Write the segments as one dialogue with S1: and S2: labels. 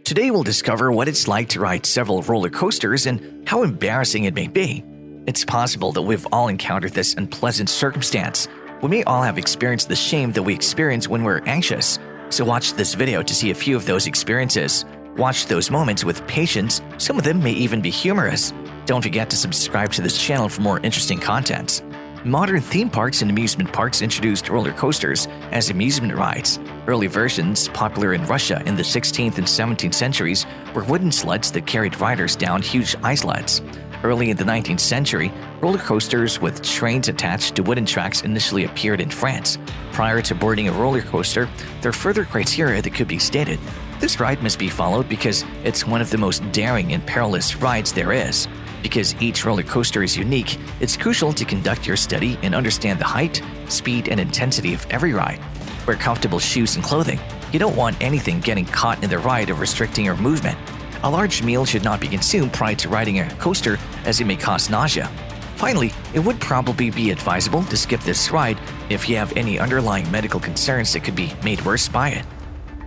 S1: Today we'll discover what it's like to ride several roller coasters and how embarrassing it may be. It's possible that we've all encountered this unpleasant circumstance. We may all have experienced the shame that we experience when we're anxious. So watch this video to see a few of those experiences. Watch those moments with patience, some of them may even be humorous. Don't forget to subscribe to this channel for more interesting content. Modern theme parks and amusement parks introduced roller coasters as amusement rides. Early versions, popular in Russia in the 16th and 17th centuries, were wooden sleds that carried riders down huge ice sleds. Early in the 19th century, roller coasters with trains attached to wooden tracks initially appeared in France. Prior to boarding a roller coaster, there are further criteria that could be stated. This ride must be followed because it's one of the most daring and perilous rides there is. Because each roller coaster is unique, it's crucial to conduct your study and understand the height, speed, and intensity of every ride. Wear comfortable shoes and clothing. You don't want anything getting caught in the ride or restricting your movement. A large meal should not be consumed prior to riding a coaster as it may cause nausea. Finally, it would probably be advisable to skip this ride if you have any underlying medical concerns that could be made worse by it.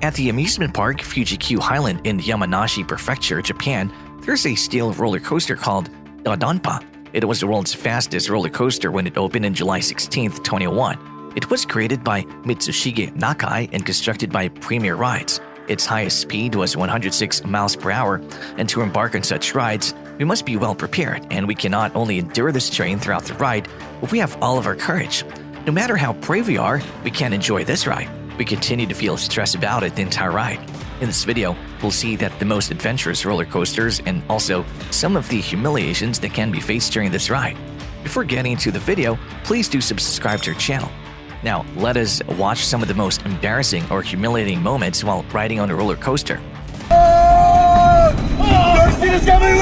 S1: At the amusement park Fuji-Q Highland in Yamanashi Prefecture, Japan, there's a steel roller coaster called Dodonpa. It was the world's fastest roller coaster when it opened on July 16, 2001. It was created by Mitsushige Nakai and constructed by Premier Rides. Its highest speed was 106 miles per hour, and to embark on such rides, we must be well prepared, and we cannot only endure the strain throughout the ride, but we have all of our courage. No matter how brave we are, we can't enjoy this ride. We continue to feel stressed about it the entire ride. In this video, we'll see that the most adventurous roller coasters and also some of the humiliations that can be faced during this ride. Before getting into the video, please do subscribe to our channel. Now, let us watch some of the most embarrassing or humiliating moments while riding on a roller coaster.
S2: Is coming!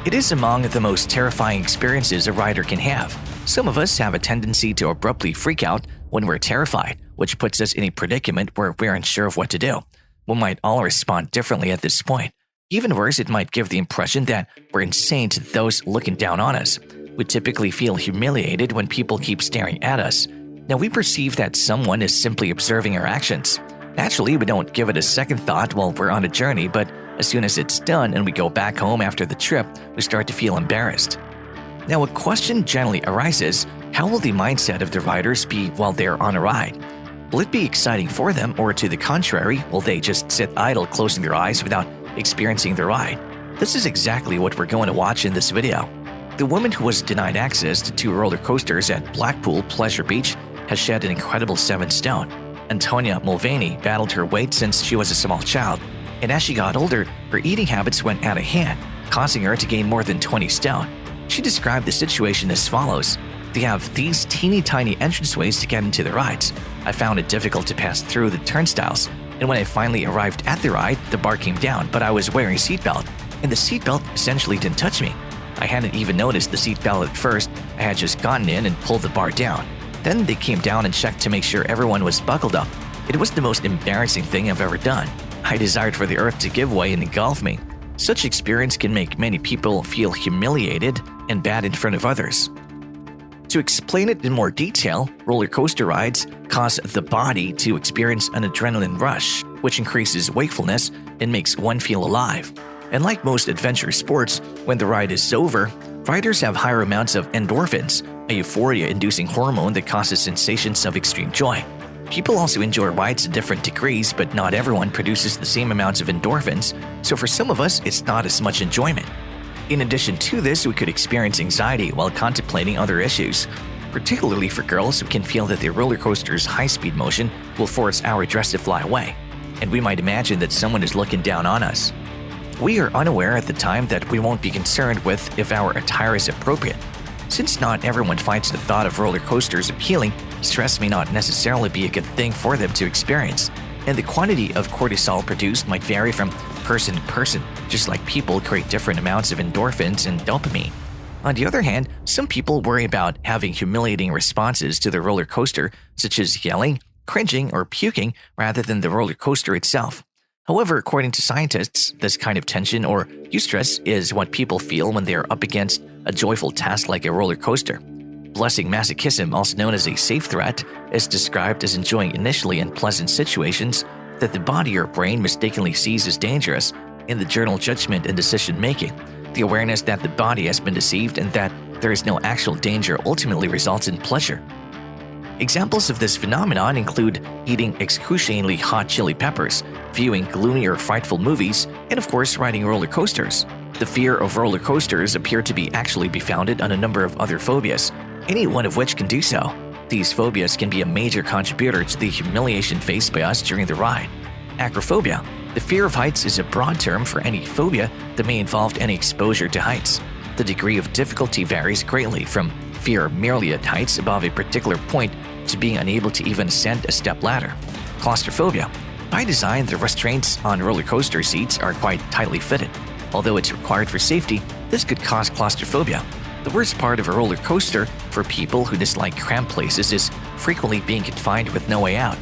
S1: It is among the most terrifying experiences a rider can have. Some of us have a tendency to abruptly freak out when we're terrified, which puts us in a predicament where we're unsure of what to do. We might all respond differently at this point. Even worse, it might give the impression that we're insane to those looking down on us. We typically feel humiliated when people keep staring at us. Now, we perceive that someone is simply observing our actions. Naturally, we don't give it a second thought while we're on a journey, but as soon as it's done and we go back home after the trip, we start to feel embarrassed. Now, a question generally arises: how will the mindset of the riders be while they're on a ride? Will it be exciting for them, or to the contrary, will they just sit idle closing their eyes without experiencing the ride? This is exactly what we're going to watch in this video. The woman who was denied access to 2 roller coasters at Blackpool Pleasure Beach has shed an incredible 7 stone. Antonia Mulvaney battled her weight since she was a small child, and as she got older, her eating habits went out of hand, causing her to gain more than 20 stone. She described the situation as follows: "They have these teeny tiny entranceways to get into the rides. I found it difficult to pass through the turnstiles, and when I finally arrived at the ride, the bar came down, but I was wearing a seatbelt, and the seatbelt essentially didn't touch me. I hadn't even noticed the seatbelt at first. I had just gotten in and pulled the bar down. Then they came down and checked to make sure everyone was buckled up. It was the most embarrassing thing I've ever done. I desired for the earth to give way and engulf me." Such experience can make many people feel humiliated and bad in front of others. To explain it in more detail, roller coaster rides cause the body to experience an adrenaline rush, which increases wakefulness and makes one feel alive. And like most adventure sports, when the ride is over, riders have higher amounts of endorphins, a euphoria-inducing hormone that causes sensations of extreme joy. People also enjoy rides to different degrees, but not everyone produces the same amounts of endorphins, so for some of us, it's not as much enjoyment. In addition to this, we could experience anxiety while contemplating other issues, particularly for girls who can feel that the roller coaster's high-speed motion will force our dress to fly away, and we might imagine that someone is looking down on us. We are unaware at the time that we won't be concerned with if our attire is appropriate. Since not everyone finds the thought of roller coasters appealing, stress may not necessarily be a good thing for them to experience, and the quantity of cortisol produced might vary from person to person, just like people create different amounts of endorphins and dopamine. On the other hand, some people worry about having humiliating responses to the roller coaster, such as yelling, cringing, or puking, rather than the roller coaster itself. However, according to scientists, this kind of tension or eustress is what people feel when they are up against a joyful task like a roller coaster. Blessing masochism, also known as a safe threat, is described as enjoying initially unpleasant situations that the body or brain mistakenly sees as dangerous in the journal judgment and decision-making. The awareness that the body has been deceived and that there is no actual danger ultimately results in pleasure. Examples of this phenomenon include eating excruciatingly hot chili peppers, viewing gloomy or frightful movies, and of course riding roller coasters. The fear of roller coasters appear to be founded on a number of other phobias, any one of which can do so. These phobias can be a major contributor to the humiliation faced by us during the ride. Acrophobia. The fear of heights is a broad term for any phobia that may involve any exposure to heights. The degree of difficulty varies greatly from fear merely at heights above a particular point to being unable to even ascend a step ladder. Claustrophobia. By design, the restraints on roller coaster seats are quite tightly fitted. Although it's required for safety, this could cause claustrophobia. The worst part of a roller coaster for people who dislike cramped places is frequently being confined with no way out.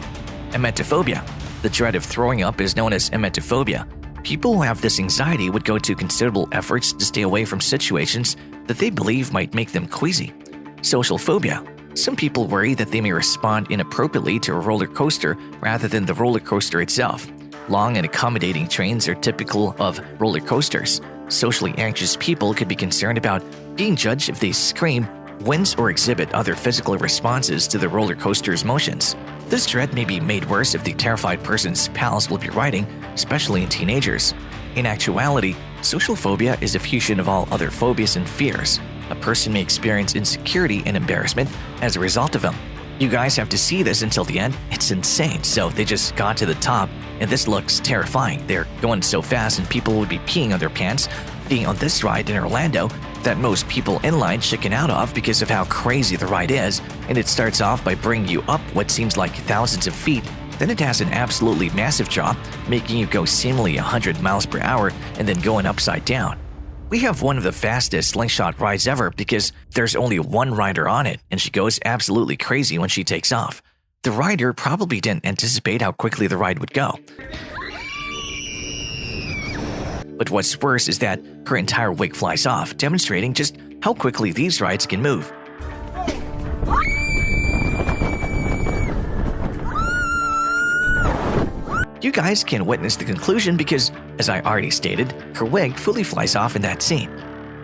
S1: Emetophobia. The dread of throwing up is known as emetophobia. People who have this anxiety would go to considerable efforts to stay away from situations that they believe might make them queasy. Social phobia. Some people worry that they may respond inappropriately to a roller coaster rather than the roller coaster itself. Long and accommodating trains are typical of roller coasters. Socially anxious people could be concerned about being judged if they scream, wince, or exhibit other physical responses to the roller coaster's motions. This dread may be made worse if the terrified person's pals will be riding, especially in teenagers. In actuality, social phobia is a fusion of all other phobias and fears. A person may experience insecurity and embarrassment as a result of them. You guys have to see this until the end. It's insane. So they just got to the top, and this looks terrifying. They're going so fast, and people would be peeing on their pants being on this ride in Orlando that most people in line chicken out of because of how crazy the ride is, and it starts off by bringing you up what seems like thousands of feet. Then it has an absolutely massive drop, making you go seemingly 100 miles per hour and then going upside down. We have one of the fastest slingshot rides ever because there's only one rider on it, and she goes absolutely crazy when she takes off. The rider probably didn't anticipate how quickly the ride would go. But what's worse is that her entire wig flies off, demonstrating just how quickly these rides can move. You guys can witness the conclusion because, as I already stated, her wig fully flies off in that scene.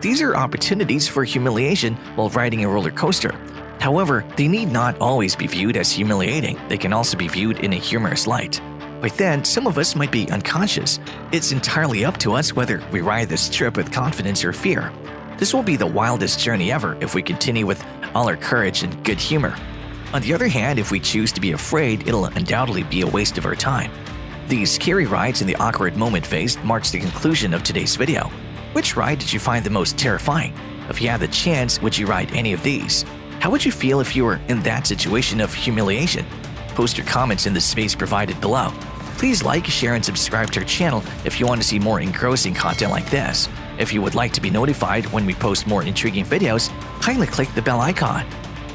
S1: These are opportunities for humiliation while riding a roller coaster. However, they need not always be viewed as humiliating. They can also be viewed in a humorous light. By then, some of us might be unconscious. It's entirely up to us whether we ride this trip with confidence or fear. This will be the wildest journey ever if we continue with all our courage and good humor. On the other hand, if we choose to be afraid, it'll undoubtedly be a waste of our time. These scary rides in the awkward moment phase marks the conclusion of today's video. Which ride did you find the most terrifying? If you had the chance, would you ride any of these? How would you feel if you were in that situation of humiliation? Post your comments in the space provided below. Please like, share, and subscribe to our channel if you want to see more engrossing content like this. If you would like to be notified when we post more intriguing videos, kindly click the bell icon.